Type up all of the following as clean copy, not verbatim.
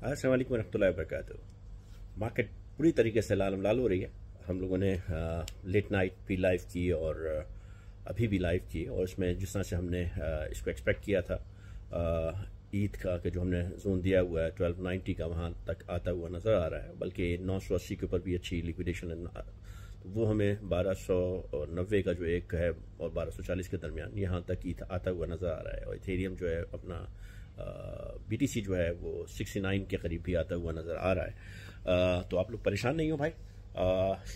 अस्सलाम वालेकुम रहमतुल्लाहि व बरकातहू। मार्केट पूरी तरीके से लाल हो रही है। हम लोगों ने लेट नाइट भी लाइव की और अभी भी लाइव की, और इसमें जिस तरह से हमने इसको एक्सपेक्ट किया था ईद का कि जो हमने जोन दिया हुआ है 1290 का, वहाँ तक आता हुआ नज़र आ रहा है। बल्कि 980 के ऊपर भी अच्छी लिक्विडेशन है, तो वो हमें 1290 का जो एक है और 1240 के दरमियान यहाँ तक ईद आता हुआ नज़र आ रहा है। और इथेरियम जो है अपना BTC जो है वो 69 के करीब भी आता हुआ नज़र आ रहा है। तो आप लोग परेशान नहीं हो भाई।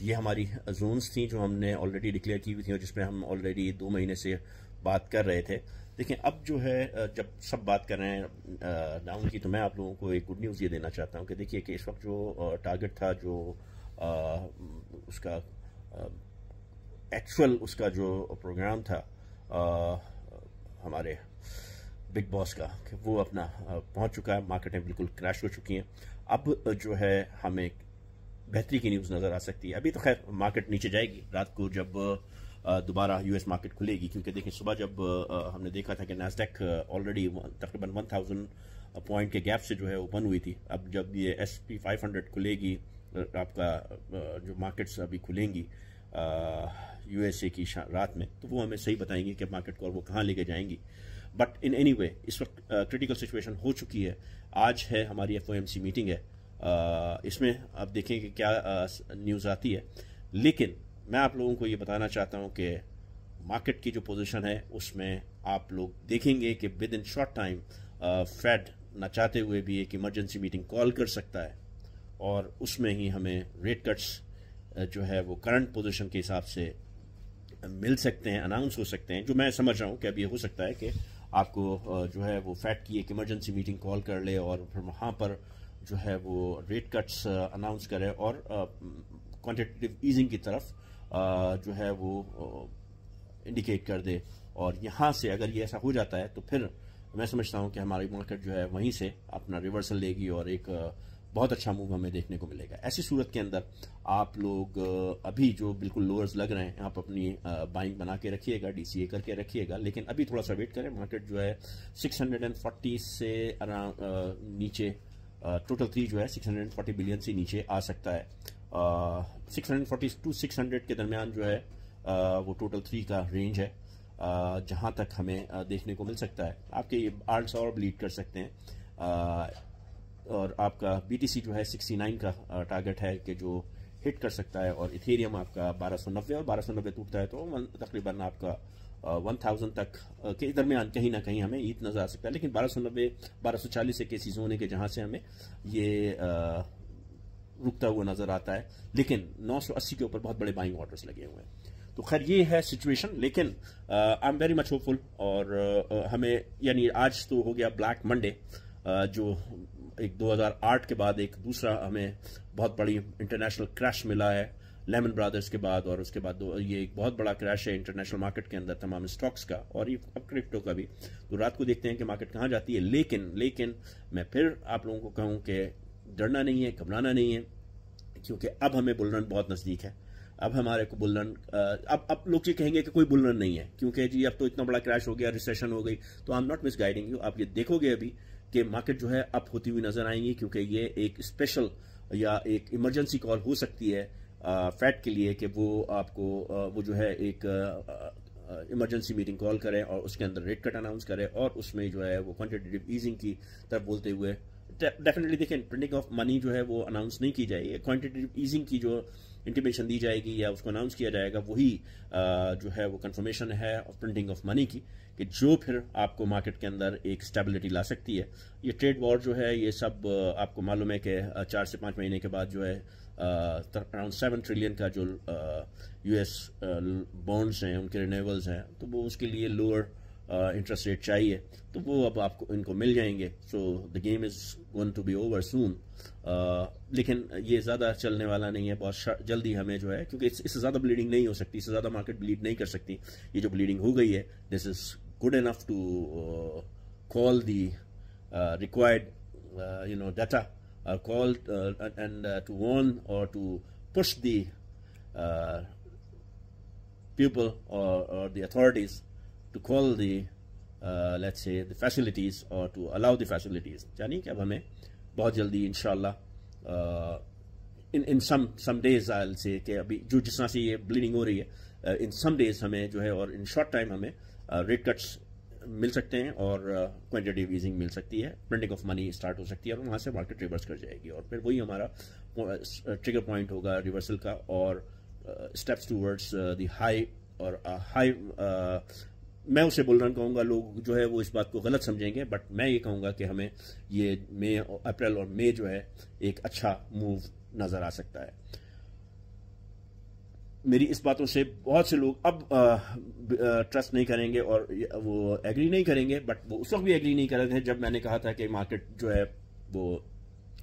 ये हमारी जोन्स थी जो हमने ऑलरेडी डिक्लेयर की हुई थी और जिसमें हम ऑलरेडी 2 महीने से बात कर रहे थे। देखिए अब जो है जब सब बात कर रहे हैं डाउन की, तो मैं आप लोगों को एक गुड न्यूज़ ये देना चाहता हूँ कि देखिए कि इस वक्त जो टारगेट था, जो उसका एक्चुअल उसका जो प्रोग्राम था हमारे बिग बॉस का, कि वो अपना पहुंच चुका है। मार्केटें बिल्कुल क्रैश हो चुकी हैं। अब जो है हमें बेहतरी की न्यूज़ नज़र आ सकती है। अभी तो खैर मार्केट नीचे जाएगी रात को जब दोबारा US मार्केट खुलेगी, क्योंकि देखिए सुबह जब हमने देखा था कि नैस्डैक ऑलरेडी तकरीबन 1000 पॉइंट के गैप से जो है ओपन हुई थी। अब जब ये SP 500 खुलेगी, आपका जो मार्केट्स अभी खुलेंगी USA की रात में, तो वो हमें सही बताएंगे कि मार्केट को और वो कहाँ लेके जाएंगी। बट इन एनी वे इस वक्त क्रिटिकल सिचुएशन हो चुकी है। आज है हमारी FOMC मीटिंग है। इसमें अब देखें कि क्या न्यूज़ आती है। लेकिन मैं आप लोगों को ये बताना चाहता हूँ कि मार्केट की जो पोजीशन है उसमें आप लोग देखेंगे कि विद इन शॉर्ट टाइम फेड ना चाहते हुए भी एक इमरजेंसी मीटिंग कॉल कर सकता है, और उसमें ही हमें रेट कट्स जो है वो करंट पोजीशन के हिसाब से मिल सकते हैं, अनाउंस हो सकते हैं। जो मैं समझ रहा हूँ कि अब ये हो सकता है कि आपको जो है वो फेड की एक इमरजेंसी मीटिंग कॉल कर ले और फिर वहाँ पर जो है वो रेट कट्स अनाउंस करे और क्वांटिटेटिव ईजिंग की तरफ जो है वो इंडिकेट कर दे। और यहाँ से अगर ये ऐसा हो जाता है तो फिर मैं समझता हूँ कि हमारी मार्केट जो है वहीं से अपना रिवर्सल लेगी और एक बहुत अच्छा मूव हमें देखने को मिलेगा। ऐसी सूरत के अंदर आप लोग अभी जो बिल्कुल लोअर्स लग रहे हैं, आप अपनी बाइंग बना के रखिएगा, DCA करके रखिएगा। लेकिन अभी थोड़ा सा वेट करें। मार्केट जो है 640 से अराउंड नीचे टोटल 3 जो है 640 बिलियन से नीचे आ सकता है। 640 टू 600 के दरमियान जो है वो टोटल 3 का रेंज है, जहां तक हमें देखने को मिल सकता है। आपके ये आर्ट्स और ब्लीड कर सकते हैं। और आपका BTC जो है 69 का टारगेट है कि जो हिट कर सकता है, और इथेरियम आपका 1290, और 1290 टूटता है तो तकरीबन आपका 1000 तक के दरमियान कहीं ना कहीं हमें ईद नजर आ सकता है। लेकिन 1290 1240 एक ऐसी जोन है कि जहां से हमें ये रुकता हुआ नजर आता है। लेकिन 980 के ऊपर बहुत बड़े बाइंग ऑर्डर्स लगे हुए हैं। तो खैर ये है सिचुएशन। लेकिन I am very much hopeful. और हमें यानी आज तो हो गया ब्लैक मंडे, जो एक 2008 के बाद एक दूसरा हमें बहुत बड़ी इंटरनेशनल क्रैश मिला है लेमन ब्रदर्स के बाद, और उसके बाद ये एक बहुत बड़ा क्रैश है इंटरनेशनल मार्केट के अंदर तमाम स्टॉक्स का, और ये अब क्रिप्टो का भी। तो रात को देखते हैं कि मार्केट कहाँ जाती है। लेकिन मैं फिर आप लोगों को कहूँ कि डरना नहीं है, घबराना नहीं है, क्योंकि अब हमें बुल रन बहुत नज़दीक है। अब हमारे को बुल रन अब लोग ये कहेंगे कि कोई बुल रन नहीं है, क्योंकि जी अब तो इतना बड़ा क्रैश हो गया, रिसेशन हो गई। तो आई am not miss guiding you. आप ये देखोगे अभी कि मार्केट जो है अप होती हुई नजर आएंगी, क्योंकि ये एक स्पेशल या एक इमरजेंसी कॉल हो सकती है फेड के लिए कि वो आपको वो जो है एक इमरजेंसी मीटिंग कॉल करें और उसके अंदर रेट कट अनाउंस करें, और उसमें जो है वो क्वांटिटेटिव ईजिंग की तरफ बोलते हुए डेफिनेटली देखें प्रिंटिंग ऑफ मनी जो है वो अनाउंस नहीं की जाएगी। क्वांटिटेटिव ईजिंग की जो इंटीमेशन दी जाएगी या उसको अनाउंस किया जाएगा, वही जो है वो कंफर्मेशन है ऑफ प्रिंटिंग ऑफ मनी की, कि जो फिर आपको मार्केट के अंदर एक स्टेबिलिटी ला सकती है। ये ट्रेड वॉर जो है ये सब आपको मालूम है कि 4 से 5 महीने के बाद जो है अराउंड 7 ट्रिलियन का जो US बॉन्ड्स हैं उनके रिन्यूएबल्स हैं, तो वो उसके लिए लोअर इंटरेस्ट रेट चाहिए, तो वो अब आपको इनको मिल जाएंगे। So the game is going to be over soon. लेकिन ये ज़्यादा चलने वाला नहीं है, बहुत जल्दी हमें जो है, क्योंकि इससे ज़्यादा ब्लीडिंग नहीं हो सकती, इससे ज़्यादा मार्केट ब्लीड नहीं कर सकती। ये जो ब्लीडिंग हो गई है, this is good enough to call the required data, call and to warn or to push the people or the authorities to call the let's say the facilities or to allow the facilities। यानी कि अब हमें बहुत जल्दी इंशाल्लाह इन some days I will say कि अभी जो जिस तरह से ये ब्लीडिंग हो रही है, इन सम डेज हमें जो है और इन शॉर्ट टाइम हमें रेट कट्स मिल सकते हैं और क्वांटिटेटिव ईजिंग मिल सकती है, प्रिंटिंग ऑफ मनी स्टार्ट हो सकती है और वहाँ से मार्केट रिवर्स कर जाएगी और फिर वही हमारा ट्रिगर पॉइंट होगा रिवर्सल का और स्टेप्स टूवर्ड्स द हाई और हाई। मैं उसे बुलरन कहूँगा, लोग जो है वो इस बात को गलत समझेंगे, बट मैं ये कहूँगा कि हमें ये अप्रैल और मई जो है एक अच्छा मूव नज़र आ सकता है। मेरी इस बातों से बहुत से लोग अब ट्रस्ट नहीं करेंगे और वो एग्री नहीं करेंगे, बट वो उस वक्त भी एग्री नहीं कर रहे थे जब मैंने कहा था कि मार्केट जो है वो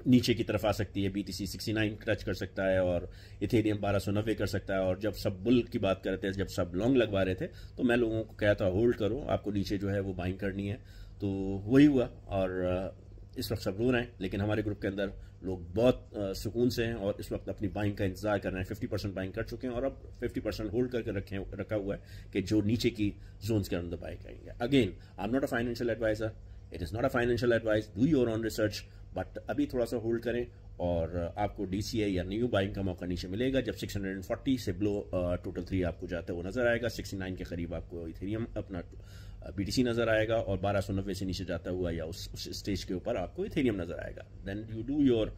नीचे की तरफ आ सकती है, BTC 69 टच कर सकता है और इथेरियम 1290 कर सकता है। और जब सब बुल की बात कर रहे थे, जब सब लॉन्ग लगवा रहे थे, तो मैं लोगों को कहा था होल्ड करो, आपको नीचे जो है वो बाइंग करनी है। तो वही हुआ और इस वक्त सब रो रहे हैं, लेकिन हमारे ग्रुप के अंदर लोग बहुत सुकून से हैं और इस वक्त अपनी बाइंग का इंतजार कर रहे हैं। 50% बाइंग कर चुके हैं और अब 50% होल्ड करके रखा हुआ है कि जो नीचे की जोन्स के अंदर बाई करेंगे। Again, I am not a financial adviser, it is not a financial advice, do your own research, but अभी थोड़ा सा होल्ड करें और आपको DCA या न्यू बाइंग का मौका नीचे मिलेगा जब 640 से बिलो टोटल 3 आपको जाता है वो नजर आएगा। 69 के करीब आपको इथेरियम अपना BTC नजर आएगा और 1290 से नीचे जाता हुआ या उस स्टेज के ऊपर आपको इथेरियम नजर आएगा। Then you do your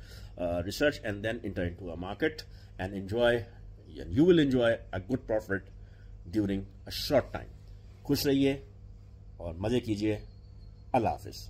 research and then enter into a market and enjoy, you will enjoy a good profit during a short time. खुश रहिए और मजे कीजिए। अल्लाह हाफिज।